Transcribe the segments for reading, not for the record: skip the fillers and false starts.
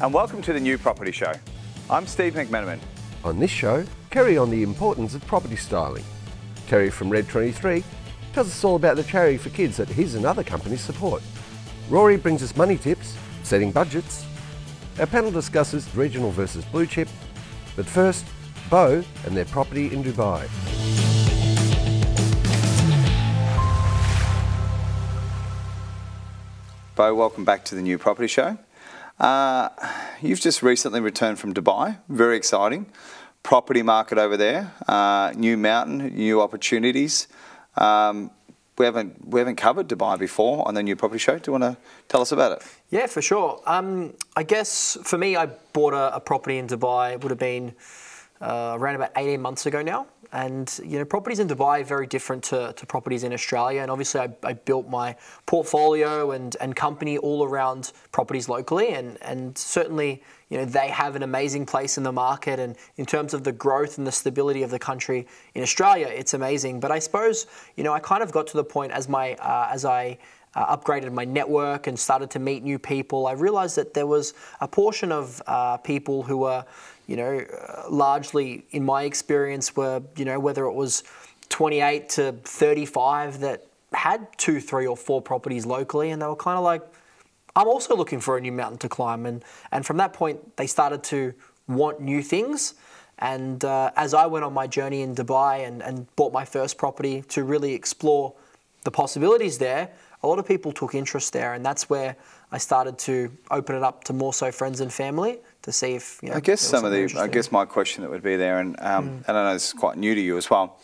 and welcome to the New Property Show. I'm Steve McMenamin. On this show, Kerry on the importance of property styling. Terry from Red 23 tells us all about the charity for kids that his and other companies support. Rory brings us money tips, setting budgets. Our panel discusses regional versus blue chip. But first, Beau and their property in Dubai. Beau, welcome back to the New Property Show. You've just recently returned from Dubai. Very exciting. Property market over there, new mountain, new opportunities. We haven't covered Dubai before on the New Property Show. Do you want to tell us about it? Yeah, for sure. I guess for me, I bought a property in Dubai. It would have been around about 18 months ago now. And, you know, properties in Dubai are very different to properties in Australia. And obviously I built my portfolio and company all around properties locally. And certainly, you know, they have an amazing place in the market. And in terms of the growth and the stability of the country in Australia, it's amazing. But I suppose, you know, I kind of got to the point as I upgraded my network and started to meet new people, I realized that there was a portion of people who were, you know, largely in my experience were, you know, whether it was 28 to 35 that had 2, 3 or 4 properties locally, and they were kind of like, I'm also looking for a new mountain to climb. And from that point, they started to want new things. And as I went on my journey in Dubai and bought my first property to really explore the possibilities there, a lot of people took interest there, and that's where I started to open it up to more so friends and family to see if, you know, I guess my question that would be there, and I know this is quite new to you as well,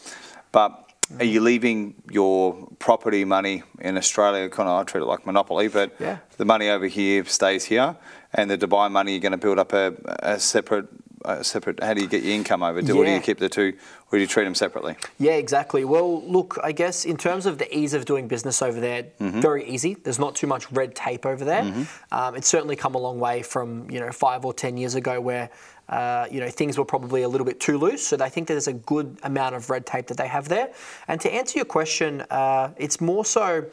but are you leaving your property money in Australia? Kind of, I treat it like Monopoly, but yeah, the money over here stays here, and the Dubai money, you're going to build up a separate. How do you get your income over? Or do you keep the two, or do you treat them separately? Yeah, exactly. Well, look, I guess in terms of the ease of doing business over there, very easy. There's not too much red tape over there. It's certainly come a long way from, you know, 5 or 10 years ago where, you know, things were probably a little bit too loose. So I think there's a good amount of red tape that they have there. And to answer your question, it's more so,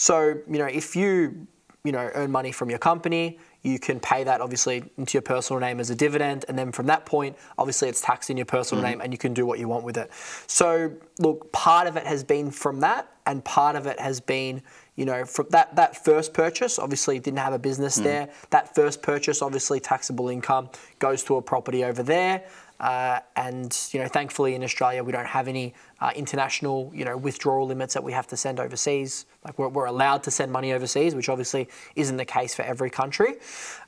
you know, if you earn money from your company, you can pay that obviously into your personal name as a dividend, and then from that point, obviously it's taxed in your personal name and you can do what you want with it. So look, part of it has been from that, and part of it has been, you know, from that first purchase, obviously didn't have a business there. That first purchase, obviously taxable income goes to a property over there. And, you know, thankfully in Australia, we don't have any international, you know, withdrawal limits that we have to send overseas. Like we're allowed to send money overseas, which obviously isn't the case for every country.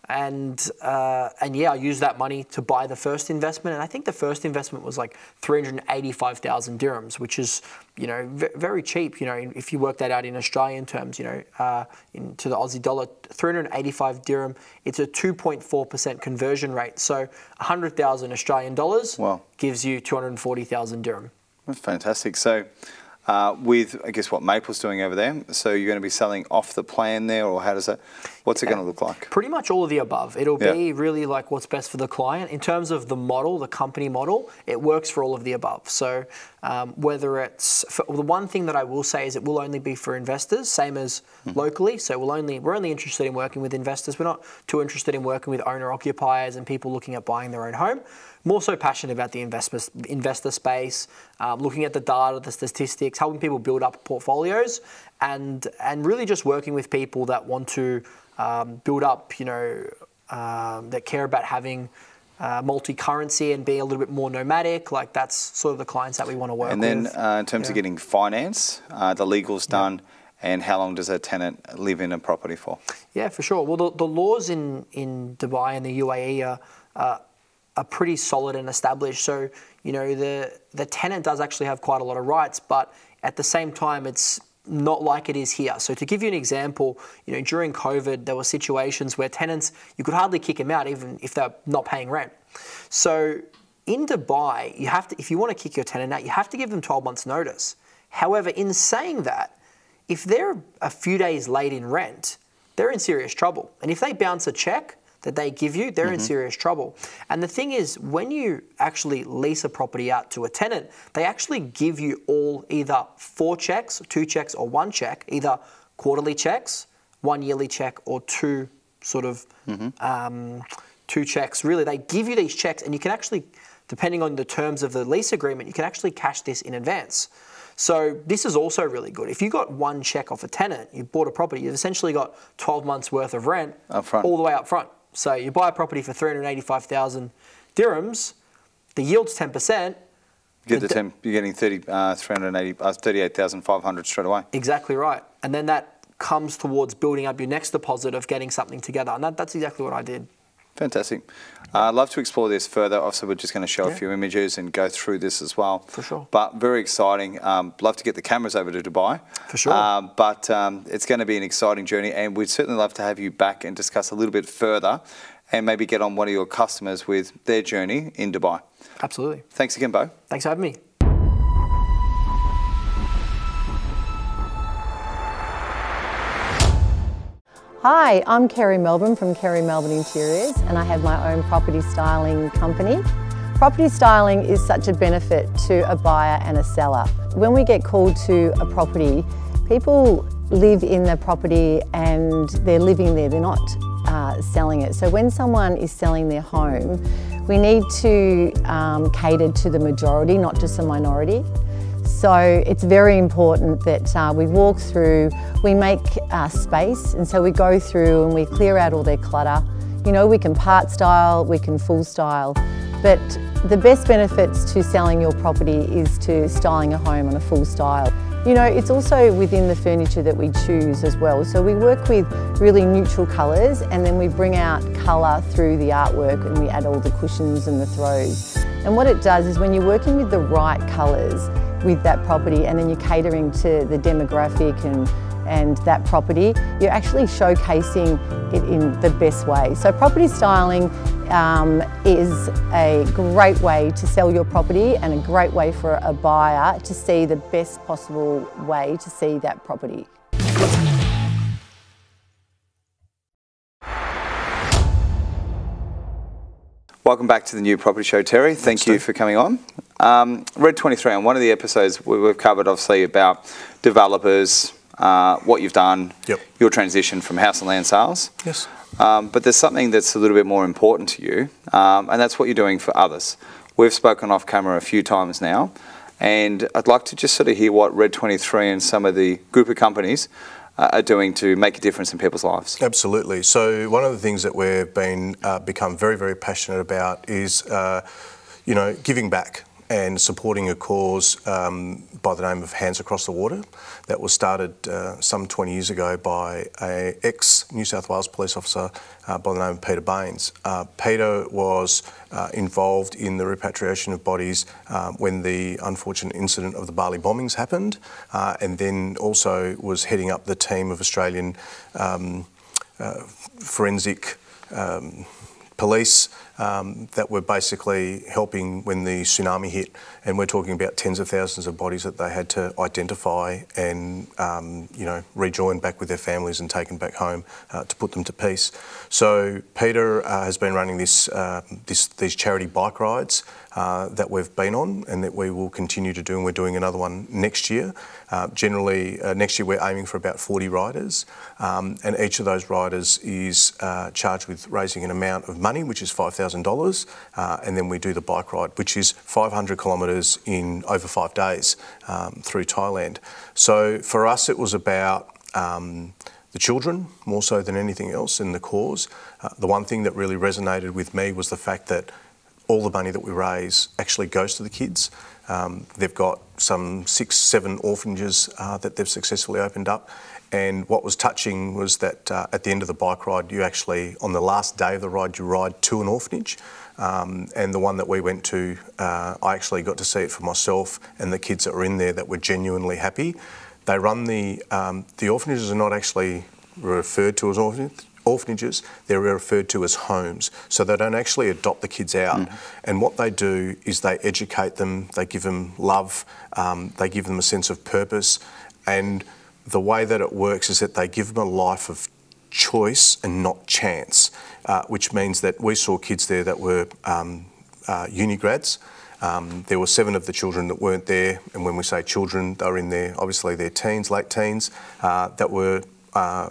And yeah, I used that money to buy the first investment. And I think the first investment was like 385,000 dirhams, which is, you know, very cheap. You know, if you work that out in Australian terms, you know, into the Aussie dollar, 385 dirham, it's a 2.4% conversion rate. So 100,000 Australian dollars gives you 240,000 dirham. That's fantastic. So with, I guess, what Maple's doing over there, so you're going to be selling off the plan there, or what's it going to look like? Pretty much all of the above. It'll be really like what's best for the client. In terms of the model, the company model, it works for all of the above. So whether it's, the one thing that I will say is it will only be for investors, same as locally. So we're only interested in working with investors. We're not too interested in working with owner-occupiers and people looking at buying their own home. More so passionate about the investor space, looking at the data, the statistics, helping people build up portfolios, and really just working with people that want to build up, you know, that care about having multi-currency and being a little bit more nomadic. Like that's sort of the clients that we want to work with. And then in terms of getting finance, the legal's done. And how long does a tenant live in a property for? Yeah, for sure. Well, the laws in Dubai and the UAE are pretty solid and established. So, you know, the tenant does actually have quite a lot of rights, but at the same time, it's not like it is here. So to give you an example, you know, during COVID, there were situations where tenants, you could hardly kick them out even if they're not paying rent. So in Dubai, you have to, if you want to kick your tenant out, you have to give them 12 months notice. However, in saying that, if they're a few days late in rent, they're in serious trouble. And if they bounce a check that they give you, they're in serious trouble. And the thing is, when you actually lease a property out to a tenant, they actually give you all either 4 checks, 2 checks, or 1 check, either quarterly checks, 1 yearly check, or 2 sort of 2 checks. Really, they give you these checks, and you can actually, depending on the terms of the lease agreement, you can actually cash this in advance. So this is also really good. If you got 1 check off a tenant, you bought a property, you've essentially got 12 months worth of rent all the way up front. So you buy a property for 385,000 dirhams, the yield's 10%. You're getting 38,500 straight away. Exactly right. And then that comes towards building up your next deposit of getting something together. And that's exactly what I did. Fantastic. I'd love to explore this further. Also, we're just going to show a few images and go through this as well. For sure. But very exciting. Love to get the cameras over to Dubai. For sure. But it's going to be an exciting journey, and we'd certainly love to have you back and discuss a little bit further and maybe get on one of your customers with their journey in Dubai. Absolutely. Thanks again, Beau. Thanks for having me. Hi, I'm Kerry Melbourne from Kerry Melbourne Interiors, and I have my own property styling company. Property styling is such a benefit to a buyer and a seller. When we get called to a property, people live in the property and they're living there, they're not selling it. So when someone is selling their home, we need to cater to the majority, not just the minority. So it's very important that we walk through, we make space, and so we go through and we clear out all their clutter. You know, we can part style, we can full style, but the best benefits to selling your property is to styling a home on a full style. You know, it's also within the furniture that we choose as well. So we work with really neutral colours, and then we bring out colour through the artwork, and we add all the cushions and the throws. And what it does is when you're working with the right colours with that property, and then you're catering to the demographic and that property, you're actually showcasing it in the best way. So property styling is a great way to sell your property and a great way for a buyer to see the best possible way to see that property. Welcome back to the new property show, Terry. Thank you for coming on. Red 23, on one of the episodes we've covered obviously about developers, what you've done, your transition from house and land sales. Yes. But there's something that's a little bit more important to you, and that's what you're doing for others. We've spoken off camera a few times now, and I'd like to just sort of hear what Red 23 and some of the group of companies are doing to make a difference in people's lives. Absolutely. So one of the things that we've become very, very passionate about is, you know, giving back and supporting a cause by the name of Hands Across the Water that was started some 20 years ago by an ex-New South Wales police officer by the name of Peter Baines. Peter was involved in the repatriation of bodies when the unfortunate incident of the Bali bombings happened, and then also was heading up the team of Australian forensic police that were basically helping when the tsunami hit, and we're talking about tens of thousands of bodies that they had to identify and you know, rejoin back with their families and taken back home to put them to peace. So Peter has been running these charity bike rides that we've been on and that we will continue to do, and we're doing another one next year. Generally, next year we're aiming for about 40 riders, and each of those riders is charged with raising an amount of money, which is $5,000, and then we do the bike ride, which is 500 kilometres in over 5 days through Thailand. So for us it was about the children more so than anything else in the cause. The one thing that really resonated with me was the fact that all the money that we raise actually goes to the kids. They've got some 6, 7 orphanages that they've successfully opened up. And what was touching was that at the end of the bike ride, you actually, on the last day of the ride, you ride to an orphanage. And the one that we went to, I actually got to see it for myself, and the kids that were in there that were genuinely happy. They run the orphanages are not actually referred to as orphanages, they're referred to as homes. So they don't actually adopt the kids out. And what they do is they educate them, they give them love, they give them a sense of purpose. And the way that it works is that they give them a life of choice and not chance, which means that we saw kids there that were uni grads. There were 7 of the children that weren't there, and when we say children, they were in their, obviously their teens, late teens, that were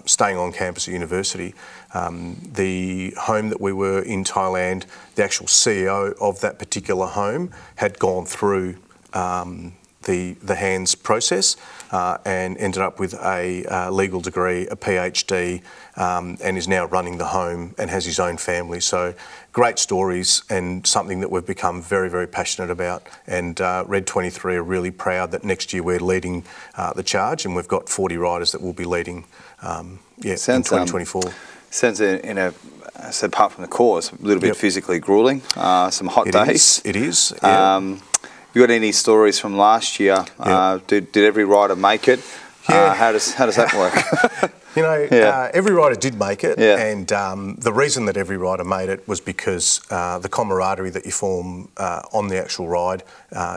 staying on campus at university. The home that we were in Thailand, the actual CEO of that particular home had gone through the hands process and ended up with a legal degree, a PhD, and is now running the home and has his own family. So great stories and something that we've become very, very passionate about. And Red 23 are really proud that next year we're leading the charge, and we've got 40 riders that will be leading in 2024. Sounds so apart from the course, a little bit physically gruelling, some hot days. It is, yeah. You got any stories from last year? Did every rider make it? Yeah. How does that work? Every rider did make it, Yeah. and the reason that every rider made it was because the camaraderie that you form on the actual ride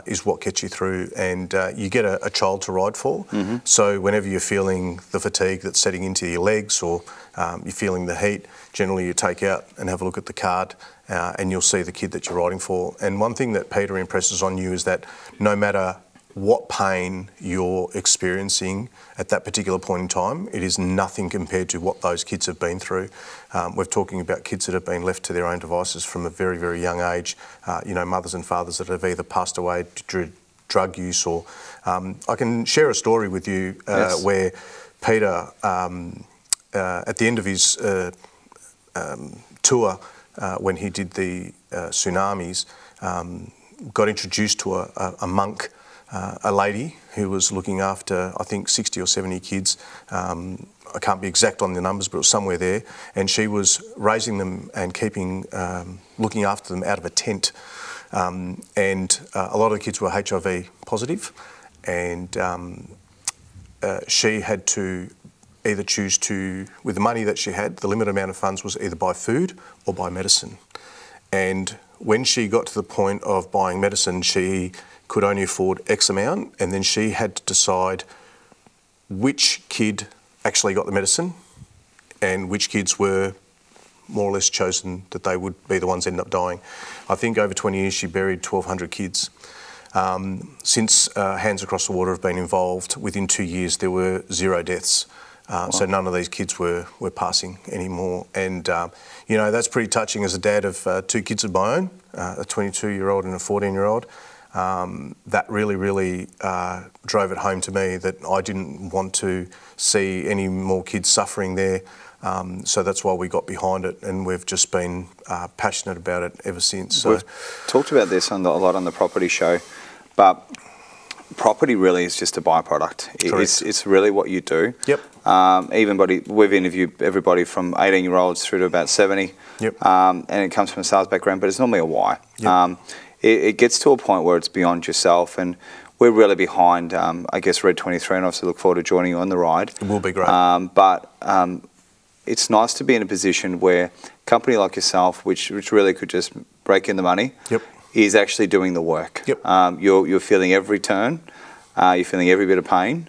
is what gets you through, and you get a child to ride for. Mm-hmm. So whenever you're feeling the fatigue that's setting into your legs, or you're feeling the heat, generally you take out and have a look at the card, and you'll see the kid that you're riding for. And one thing that Peter impresses on you is that no matter what pain you're experiencing at that particular point in time, it is nothing compared to what those kids have been through. We're talking about kids that have been left to their own devices from a very, very young age, mothers and fathers that have either passed away to drug use, or I can share a story with you where Peter, at the end of his tour, when he did the tsunamis, got introduced to a monk, a lady who was looking after, I think, 60 or 70 kids. I can't be exact on the numbers, but it was somewhere there. And she was raising them and looking after them out of a tent. And a lot of the kids were HIV positive, and she had to either choose to, with the money that she had, the limited amount of funds was either buy food or buy medicine. And when she got to the point of buying medicine, she could only afford X amount, and then she had to decide which kid actually got the medicine and which kids were more or less chosen that they would be the ones that end up dying. I think over 20 years she buried 1,200 kids. Since Hands Across the Water have been involved, within 2 years there were 0 deaths. So none of these kids were passing anymore. And, that's pretty touching as a dad of 2 kids of my own, a 22-year-old and a 14-year-old. That really, really drove it home to me that I didn't want to see any more kids suffering there. So that's why we got behind it, and we've just been passionate about it ever since. So. We've talked about this a lot on the property show, but property really is just a byproduct. It's really what you do. Yep. We've interviewed everybody from 18-year-olds through to about 70. Yep. And it comes from a sales background, but it's normally a why. Yep. It gets to a point where it's beyond yourself, and we're really behind, Red 23, and obviously look forward to joining you on the ride. It will be great. But it's nice to be in a position where a company like yourself, which really could just break in the money, is actually doing the work. Yep. You're feeling every turn, you're feeling every bit of pain,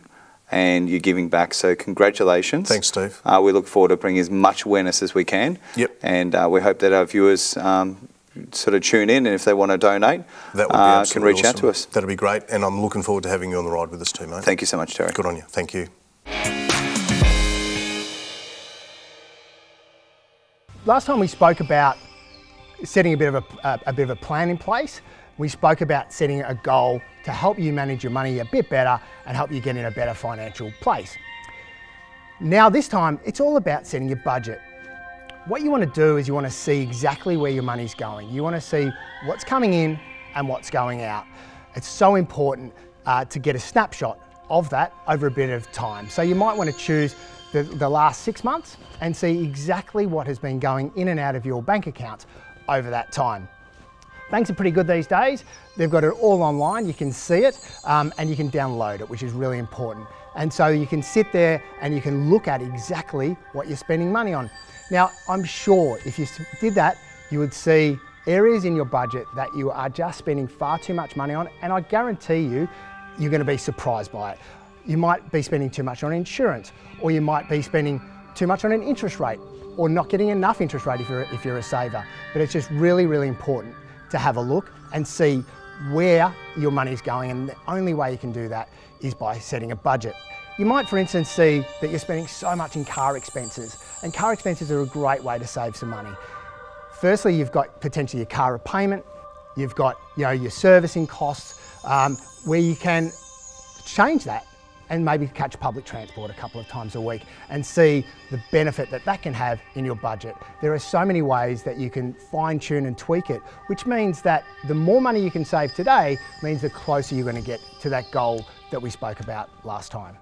and you're giving back. So congratulations. Thanks, Steve. We look forward to bringing as much awareness as we can. Yep. And we hope that our viewers sort of tune in, and if they want to donate, that would be absolutely can reach awesome. out to us. That'll be great, and I'm looking forward to having you on the ride with us too, mate. Thank you so much, Terry. Good on you. Thank you. Last time we spoke about setting a bit of a plan in place. We spoke about setting a goal to help you manage your money a bit better and help you get in a better financial place. Now this time, it's all about setting your budget. What you want to do is you want to see exactly where your money's going. You want to see what's coming in and what's going out. It's so important to get a snapshot of that over a bit of time. So you might want to choose the last 6 months and see exactly what has been going in and out of your bank accounts over that time. Banks are pretty good these days. They've got it all online. You can see it and you can download it, which is really important. And so you can sit there and you can look at exactly what you're spending money on. Now, I'm sure if you did that, you would see areas in your budget that you are just spending far too much money on, and I guarantee you, you're going to be surprised by it. You might be spending too much on insurance, or you might be spending too much on an interest rate, or not getting enough interest rate if you're a saver. But it's just really, really important to have a look and see where your money's going, and the only way you can do that is by setting a budget. You might, for instance, see that you're spending so much in car expenses, and car expenses are a great way to save some money. Firstly, you've got potentially your car repayment, you've got your servicing costs, where you can change that and maybe catch public transport a couple of times a week and see the benefit that that can have in your budget. There are so many ways that you can fine tune and tweak it, which means that the more money you can save today means the closer you're going to get to that goal that we spoke about last time.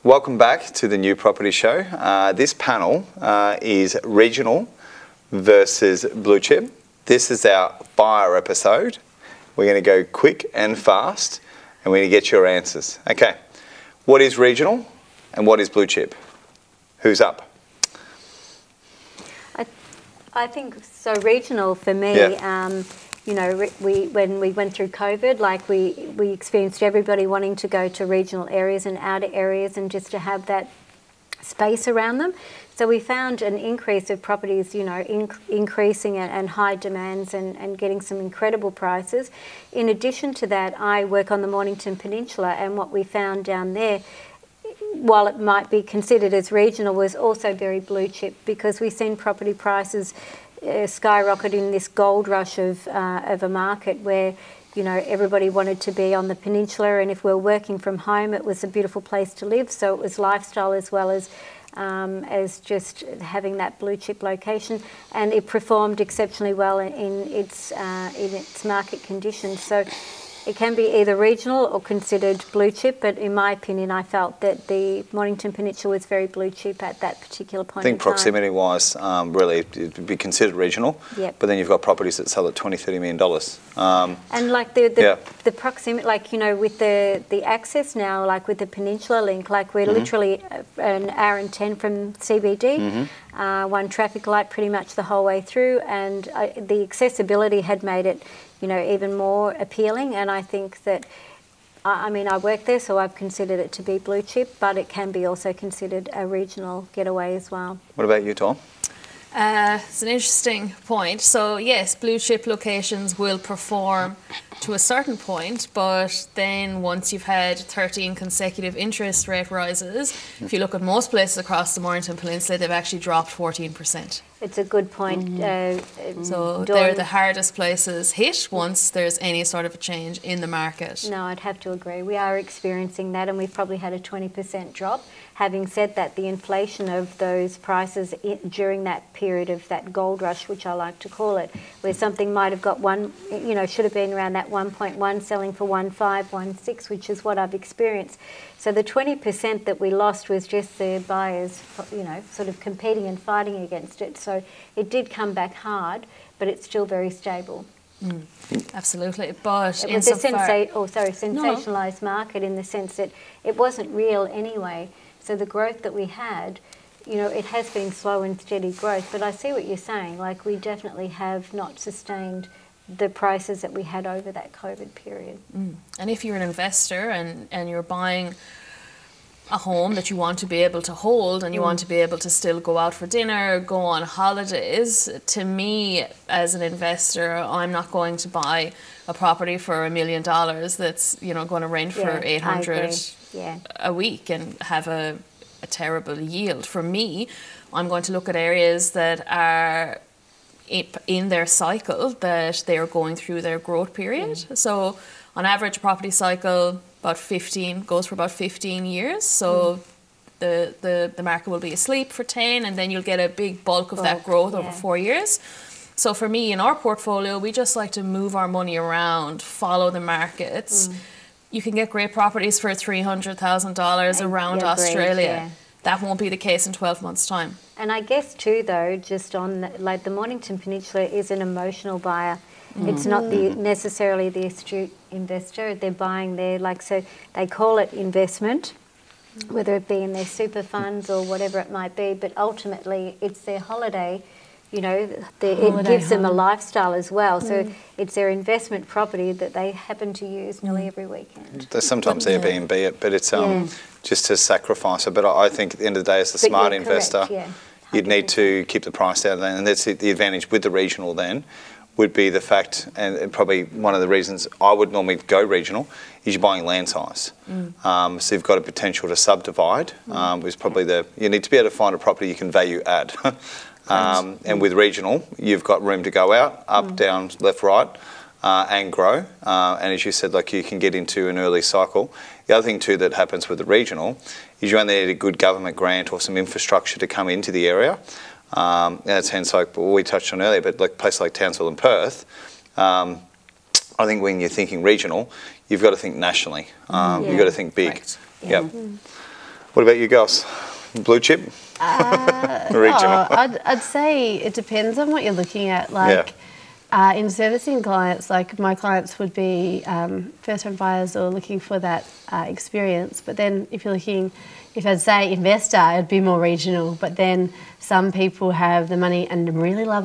Welcome back to the New Property Show. This panel is regional versus blue chip. This is our buyer episode. We're going to go quick and fast, and we're going to get your answers. Okay, what is regional and what is blue chip? Who's up? I think so. Regional for me, when we went through COVID, like we experienced everybody wanting to go to regional areas and outer areas, and just to have that space around them. So we found an increase of properties, increasing and high demands and getting some incredible prices. In addition to that, I work on the Mornington Peninsula, and what we found down there, while it might be considered as regional, was also very blue chip, because we've seen property prices skyrocket in this gold rush of a market where everybody wanted to be on the peninsula, and if we're working from home, it was a beautiful place to live. So it was lifestyle as well as just having that blue chip location, and it performed exceptionally well in its market conditions. So it can be either regional or considered blue chip, but in my opinion, I felt that the Mornington Peninsula was very blue chip at that particular point in time. I think proximity-wise, really, it would be considered regional, yep. But then you've got properties that sell at $20–30 million. And like the proximity, like, with the access now, like with the Peninsula Link, like we're literally an hour and 10 from CBD, one traffic light pretty much the whole way through, and the accessibility had made it even more appealing. And I think that, I work there, so I've considered it to be blue chip, but it can be also considered a regional getaway as well. What about you, Tom? It's an interesting point. So yes, blue chip locations will perform to a certain point, but then once you've had 13 consecutive interest rate rises, if you look at most places across the Mornington Peninsula, they've actually dropped 14%. It's a good point. So they're the hardest places hit once there's any sort of a change in the market. No, I'd have to agree. We are experiencing that, and we've probably had a 20% drop. Having said that, the inflation of those prices during that period of that gold rush, which I like to call it, where something might have got should have been around that 1.1 selling for 1.5, 1.6, which is what I've experienced. So the 20% that we lost was just the buyers, sort of competing and fighting against it. So it did come back hard, but it's still very stable. Absolutely, but it was a sensationalised market in the sense that it wasn't real anyway. So the growth that we had, it has been slow and steady growth. But I see what you're saying. Like, we definitely have not sustained the prices that we had over that COVID period. And if you're an investor and you're buying a home that you want to be able to hold, and you want to be able to still go out for dinner, go on holidays, to me as an investor, I'm not going to buy a property for $1 million that's going to rent for $800 a week and have a terrible yield. For me, I'm going to look at areas that are in their cycle, that they are going through their growth period. So on average, a property cycle goes for about 15 years. So the market will be asleep for 10, and then you'll get a big bulk of that growth over 4 years. So for me, in our portfolio, we just like to move our money around, follow the markets. You can get great properties for $300,000 around Australia. That won't be the case in 12 months' time. And I guess too, though, just on the Mornington Peninsula is an emotional buyer. It's not necessarily the astute investor. They're buying there, so they call it investment, whether it be in their super funds or whatever it might be. But ultimately, it's their holiday. It gives them a lifestyle as well. So it's their investment property that they happen to use nearly every weekend. There's sometimes Airbnb, but it's just to sacrifice it. But I think at the end of the day, as a smart investor, you'd need to keep the price down, and that's the advantage with the regional then. would be the fact, and probably one of the reasons I would normally go regional, is you're buying land size. So you've got a potential to subdivide, is probably you need to be able to find a property you can value add. And with regional, you've got room to go out, up, down, left, right, and grow. And as you said, like, you can get into an early cycle. The other thing too that happens with the regional is you only need a good government grant or some infrastructure to come into the area. That's hence like what we touched on earlier, but like places like Townsville and Perth, I think when you're thinking regional, you've got to think nationally. You've got to think big. Correct. Yep. What about you girls? Blue chip? Regional? I'd say it depends on what you're looking at. Like, in servicing clients, like my clients would be first-home buyers or looking for that experience. But then if you're looking, if I'd say investor, it'd be more regional. But then some people have the money and really love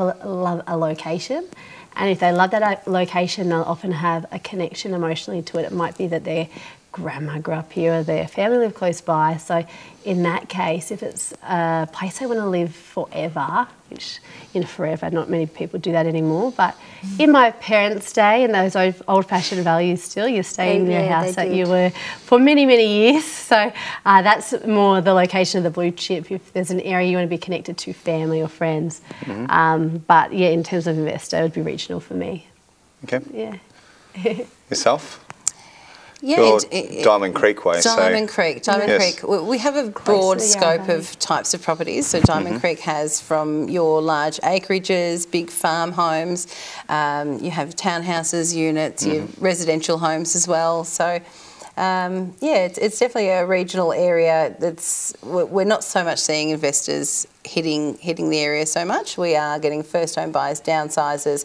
a location. And if they love that location, they'll often have a connection emotionally to it. It might be that their grandma grew up here or their family live close by. So in that case, if it's a place they want to live forever, which, you know, forever, not many people do that anymore, but in my parents' day and those old-fashioned values still, you're staying in your house that you were for many, many years. So that's more the location of the blue chip, if there's an area you want to be connected to family or friends. But yeah, in terms of investor, it would be regional for me. Okay. Yeah. Yourself? Yeah, Diamond Creek way. Diamond Creek. We have a broad scope of types of properties. So Diamond Creek has from your large acreages, big farm homes, you have townhouses, units, your residential homes as well. So yeah, it's definitely a regional area. We're not so much seeing investors hitting the area so much. We are getting first home buyers, downsizers,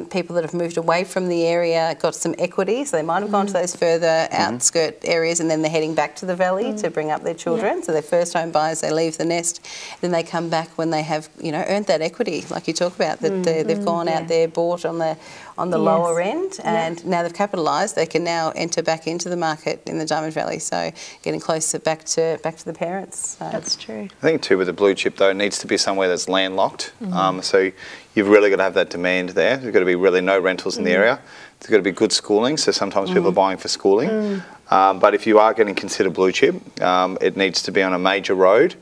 people that have moved away from the area, got some equity, so they might have gone to those further outskirt areas and then they're heading back to the valley to bring up their children. So they're first home buyers, they leave the nest, then they come back when they have, you know, earned that equity, like you talk about, that they've gone out there, bought on the lower end, and now they've capitalised, they can now enter back into the market in the Diamond Valley, so getting closer back to the parents. So. That's true. I think too with the blue chip though, it needs to be somewhere that's landlocked. So you've really got to have that demand there. There's got to be really no rentals in the area. There's got to be good schooling, so sometimes people are buying for schooling. But if you are going to consider blue chip, it needs to be on a major road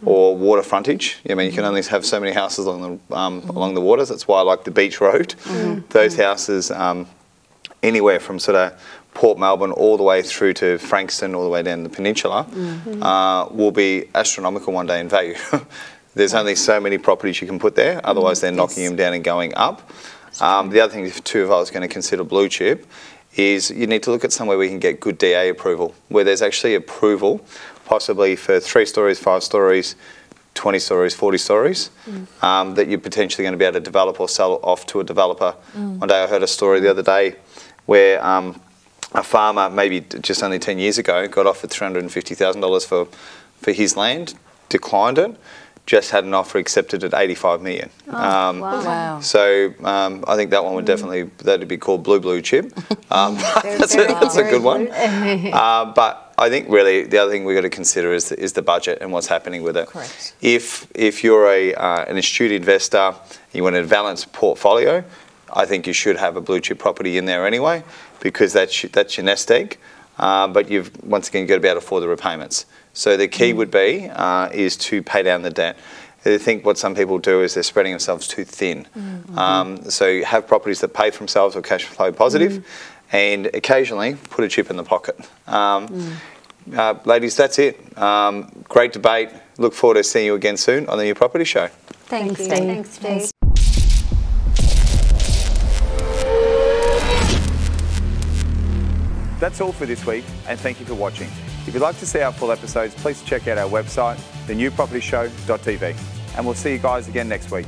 or water frontage. I mean, you can only have so many houses along the waters. That's why I like the beach road. Those houses, anywhere from sort of Port Melbourne all the way through to Frankston, all the way down the peninsula, will be astronomical one day in value. There's only so many properties you can put there, otherwise they're knocking them down and going up. The other thing too, if I was going to consider blue chip, is you need to look at somewhere where you can get good DA approval, where there's actually approval, possibly for 3 stories, 5 stories, 20 stories, 40 stories, that you're potentially going to be able to develop or sell off to a developer. One day I heard a story the other day where a farmer, maybe just only 10 years ago, got offered $350,000 for his land, declined it, just had an offer accepted at $85 million. Wow. So I think that one would definitely, that'd be called blue chip. That's a good one. But I think really the other thing we've got to consider is the budget and what's happening with it. Correct. If you're an astute investor, you want a balanced portfolio, I think you should have a blue chip property in there anyway, because that's your nest egg. But once again, you've got to be able to afford the repayments. So the key would be is to pay down the debt. I think what some people do is they're spreading themselves too thin. So you have properties that pay for themselves or cash flow positive, and occasionally put a chip in the pocket. Ladies, that's it. Great debate. Look forward to seeing you again soon on the New Property Show. Thanks, Steve. Thanks, Steve. That's all for this week, and thank you for watching. If you'd like to see our full episodes, please check out our website, thenewpropertyshow.tv. And we'll see you guys again next week.